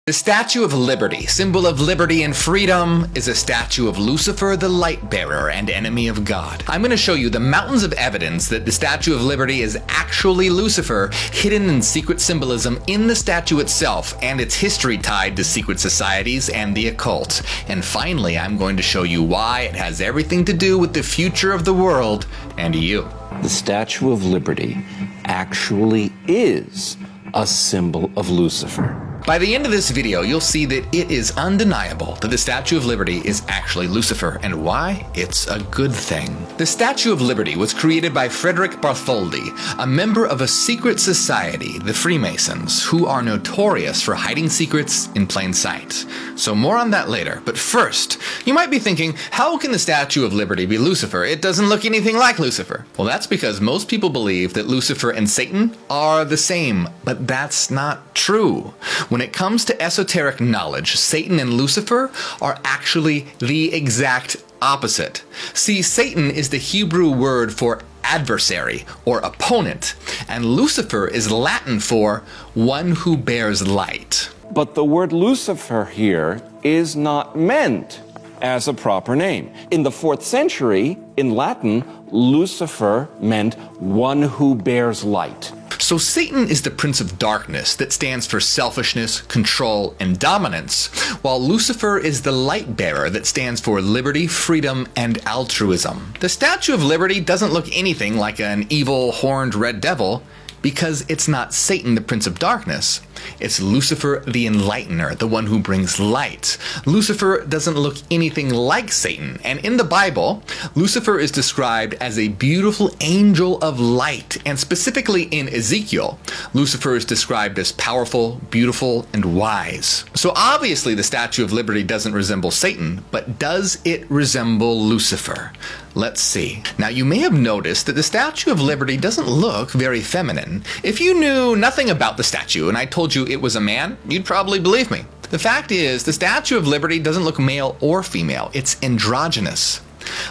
The Statue of Liberty, symbol of liberty and freedom, is a statue of Lucifer, the light bearer and enemy of God. I'm going to show you the mountains of evidence that the Statue of Liberty is actually Lucifer, hidden in secret symbolism in the statue itself, and its history tied to secret societies and the occult. And finally, I'm going to show you why it has everything to do with the future of the world and you. The Statue of Liberty actually is a symbol of Lucifer. By the end of this video, you'll see that it is undeniable that the Statue of Liberty is actually Lucifer, and why it's a good thing. The Statue of Liberty was created by Frederick Bartholdi, a member of a secret society, the Freemasons, who are notorious for hiding secrets in plain sight. So more on that later, but first, you might be thinking, how can the Statue of Liberty be Lucifer? It doesn't look anything like Lucifer. Well, that's because most people believe that Lucifer and Satan are the same, but that's not true. When it comes to esoteric knowledge, Satan and Lucifer are actually the exact opposite. See, Satan is the Hebrew word for adversary or opponent, and Lucifer is Latin for one who bears light. But the word Lucifer here is not meant as a proper name. In the 4th century, in Latin, Lucifer meant one who bears light. So Satan is the prince of darkness that stands for selfishness, control, and dominance, while Lucifer is the light bearer that stands for liberty, freedom, and altruism. The Statue of Liberty doesn't look anything like an evil, horned red devil, because it's not Satan, the prince of darkness. It's Lucifer, the enlightener, the one who brings light. Lucifer doesn't look anything like Satan, and in the Bible, Lucifer is described as a beautiful angel of light, and specifically in Ezekiel, Lucifer is described as powerful, beautiful, and wise. So obviously the Statue of Liberty doesn't resemble Satan, but does it resemble Lucifer? Let's see. Now, you may have noticed that the Statue of Liberty doesn't look very feminine. If you knew nothing about the statue and I told you it was a man, you'd probably believe me. The fact is, the Statue of Liberty doesn't look male or female. It's androgynous.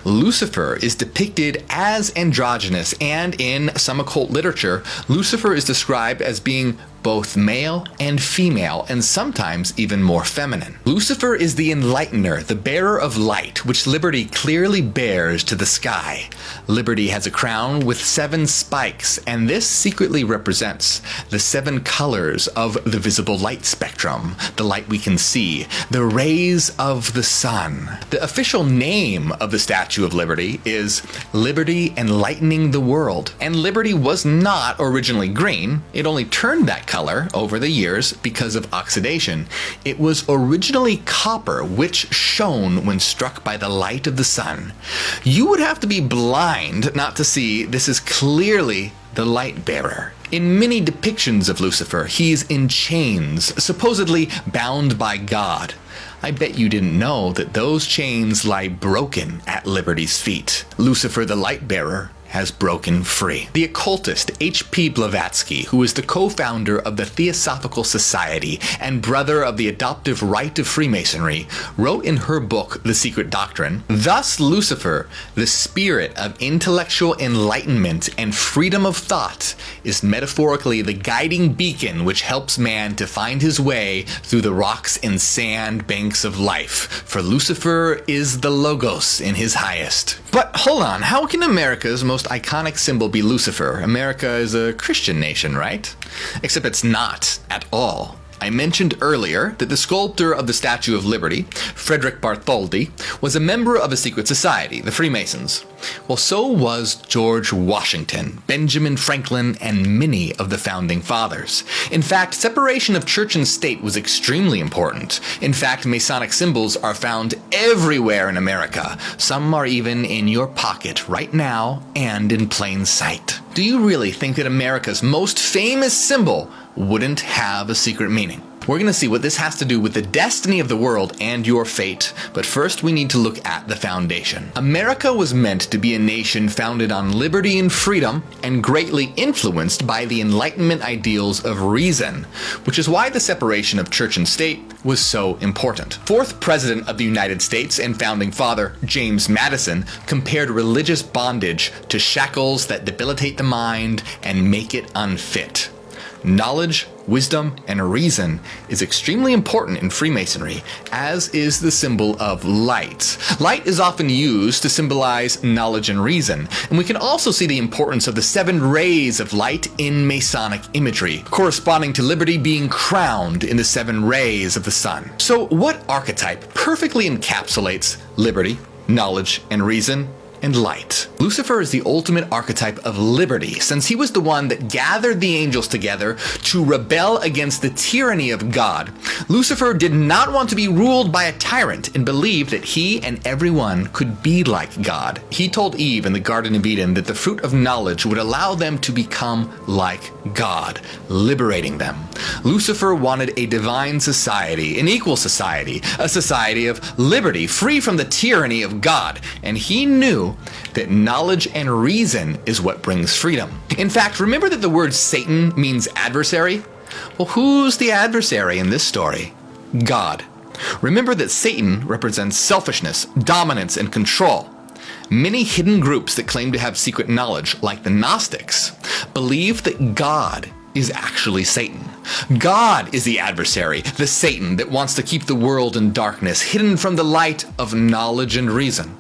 Lucifer is depicted as androgynous, and in some occult literature, Lucifer is described as being both male and female, and sometimes even more feminine. Lucifer is the enlightener, the bearer of light, which liberty clearly bears to the sky. Liberty has a crown with 7 spikes, and this secretly represents the 7 colors of the visible light spectrum, the light we can see, the rays of the sun. The official name of the Statue of Liberty is Liberty Enlightening the World, and Liberty was not originally green. It only turned that color over the years because of oxidation. It was originally copper, which shone when struck by the light of the sun. You would have to be blind not to see this is clearly the light bearer. In many depictions of Lucifer, he's in chains, supposedly bound by God. I bet you didn't know that those chains lie broken at Liberty's feet. Lucifer, the light bearer, has broken free. The occultist H.P. Blavatsky, who is the co-founder of the Theosophical Society and brother of the adoptive rite of Freemasonry, wrote in her book, The Secret Doctrine, "Thus Lucifer, the spirit of intellectual enlightenment and freedom of thought, is metaphorically the guiding beacon which helps man to find his way through the rocks and sand banks of life, for Lucifer is the Logos in his highest." But hold on, how can America's most iconic symbol be Lucifer? America is a Christian nation, right? Except it's not at all. I mentioned earlier that the sculptor of the Statue of Liberty, Frederick Bartholdi, was a member of a secret society, the Freemasons. Well, so was George Washington, Benjamin Franklin, and many of the founding fathers. In fact, separation of church and state was extremely important. In fact, Masonic symbols are found everywhere in America. Some are even in your pocket right now and in plain sight. Do you really think that America's most famous symbol wouldn't have a secret meaning? We're going to see what this has to do with the destiny of the world and your fate, but first we need to look at the foundation. America was meant to be a nation founded on liberty and freedom and greatly influenced by the Enlightenment ideals of reason, which is why the separation of church and state was so important. 4th President of the United States and founding father James Madison compared religious bondage to shackles that debilitate the mind and make it unfit. Knowledge, wisdom, and reason is extremely important in Freemasonry, as is the symbol of light. Light is often used to symbolize knowledge and reason, and we can also see the importance of the 7 rays of light in Masonic imagery, corresponding to liberty being crowned in the 7 rays of the sun. So what archetype perfectly encapsulates liberty, knowledge, and reason, and light? Lucifer is the ultimate archetype of liberty, since he was the one that gathered the angels together to rebel against the tyranny of God. Lucifer did not want to be ruled by a tyrant and believed that he and everyone could be like God. He told Eve in the Garden of Eden that the fruit of knowledge would allow them to become like God, liberating them. Lucifer wanted a divine society, an equal society, a society of liberty, free from the tyranny of God, and he knew that knowledge and reason is what brings freedom. In fact, remember that the word Satan means adversary? Well, who's the adversary in this story? God. Remember that Satan represents selfishness, dominance, and control. Many hidden groups that claim to have secret knowledge, like the Gnostics, believe that God is actually Satan. God is the adversary, the Satan that wants to keep the world in darkness, hidden from the light of knowledge and reason.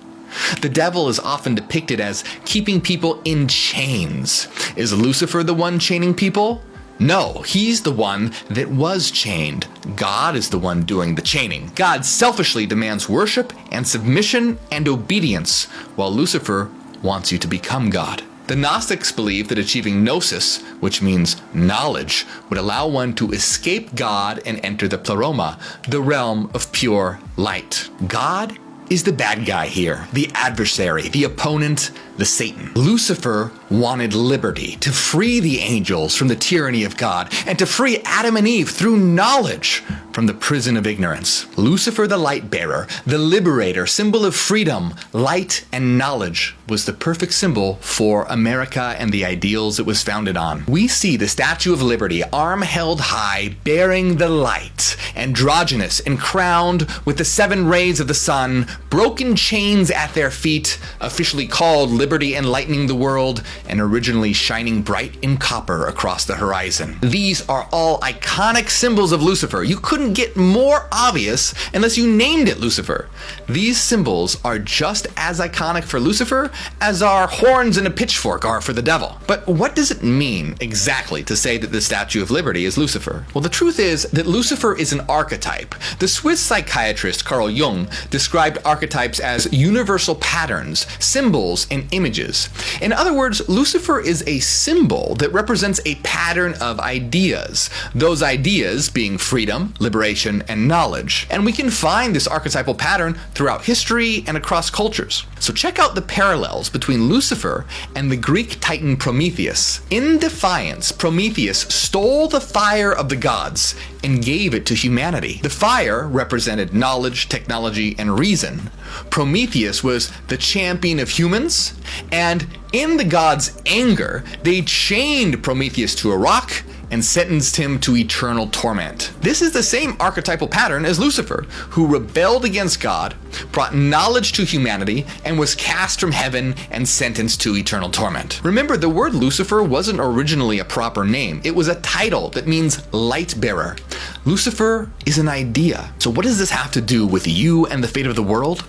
The devil is often depicted as keeping people in chains. Is Lucifer the one chaining people? No, he's the one that was chained. God is the one doing the chaining. God selfishly demands worship and submission and obedience, while Lucifer wants you to become God. The Gnostics believe that achieving gnosis, which means knowledge, would allow one to escape God and enter the pleroma, the realm of pure light. God is the bad guy here, the adversary, the opponent, the Satan. Lucifer wanted liberty, to free the angels from the tyranny of God, and to free Adam and Eve through knowledge from the prison of ignorance. Lucifer, the light bearer, the liberator, symbol of freedom, light, and knowledge, was the perfect symbol for America and the ideals it was founded on. We see the Statue of Liberty, arm held high, bearing the light, androgynous and crowned with the 7 rays of the sun, broken chains at their feet, officially called Liberty Enlightening the World, and originally shining bright in copper across the horizon. These are all iconic symbols of Lucifer. You couldn't get more obvious unless you named it Lucifer. These symbols are just as iconic for Lucifer as our horns and a pitchfork are for the devil. But what does it mean exactly to say that the Statue of Liberty is Lucifer? Well, the truth is that Lucifer is an archetype. The Swiss psychiatrist Carl Jung described archetypes as universal patterns, symbols, and images. In other words, Lucifer is a symbol that represents a pattern of ideas, those ideas being freedom, liberation, and knowledge. And we can find this archetypal pattern throughout history and across cultures. So check out the parallels between Lucifer and the Greek titan Prometheus. In defiance, Prometheus stole the fire of the gods and gave it to humanity. The fire represented knowledge, technology, and reason. Prometheus was the champion of humans, and in the gods' anger, they chained Prometheus to a rock and sentenced him to eternal torment. This is the same archetypal pattern as Lucifer, who rebelled against God, brought knowledge to humanity, and was cast from heaven and sentenced to eternal torment. Remember, the word Lucifer wasn't originally a proper name. It was a title that means light bearer. Lucifer is an idea. So what does this have to do with you and the fate of the world?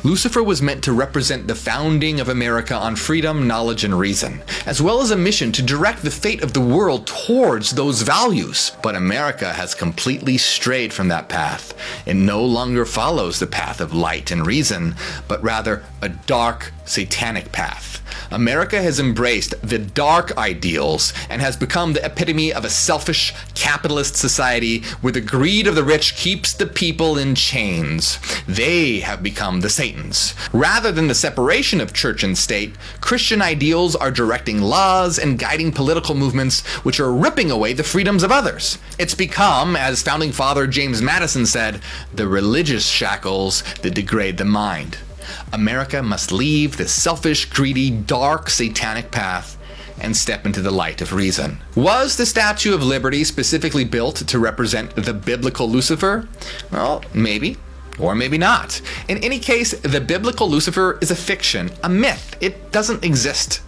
Lucifer was meant to represent the founding of America on freedom, knowledge, and reason, as well as a mission to direct the fate of the world towards those values. But America has completely strayed from that path. It no longer follows the path of light and reason, but rather a dark, satanic path. America has embraced the dark ideals and has become the epitome of a selfish, capitalist society where the greed of the rich keeps the people in chains. They have become the Satans. Rather than the separation of church and state, Christian ideals are directing laws and guiding political movements which are ripping away the freedoms of others. It's become, as founding father James Madison said, the religious shackles that degrade the mind. America must leave the selfish, greedy, dark, satanic path and step into the light of reason. Was the Statue of Liberty specifically built to represent the biblical Lucifer? Well, maybe. Or maybe not. In any case, the biblical Lucifer is a fiction, a myth. It doesn't exist.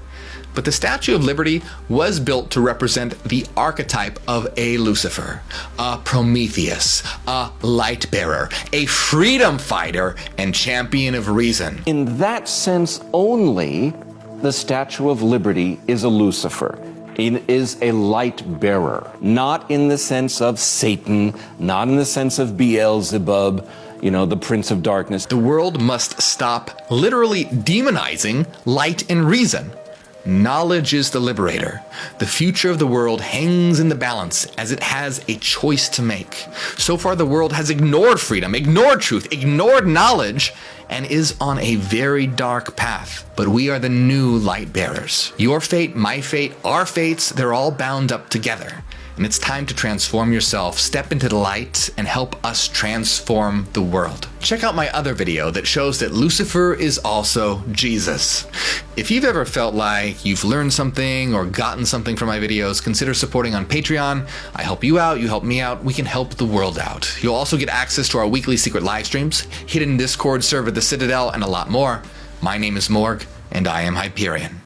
But the Statue of Liberty was built to represent the archetype of a Lucifer, a Prometheus, a light bearer, a freedom fighter, and champion of reason. In that sense only, the Statue of Liberty is a Lucifer. It is a light bearer, not in the sense of Satan, not in the sense of Beelzebub, the Prince of Darkness. The world must stop literally demonizing light and reason. Knowledge is the liberator. The future of the world hangs in the balance as it has a choice to make. So far, the world has ignored freedom, ignored truth, ignored knowledge, and is on a very dark path. But we are the new light bearers. Your fate, my fate, our fates, they're all bound up together. And it's time to transform yourself, step into the light, and help us transform the world. Check out my other video that shows that Lucifer is also Jesus. If you've ever felt like you've learned something or gotten something from my videos, consider supporting on Patreon. I help you out, you help me out, we can help the world out. You'll also get access to our weekly secret live streams, hidden Discord server, The Citadel, and a lot more. My name is Morg, and I am Hyperion.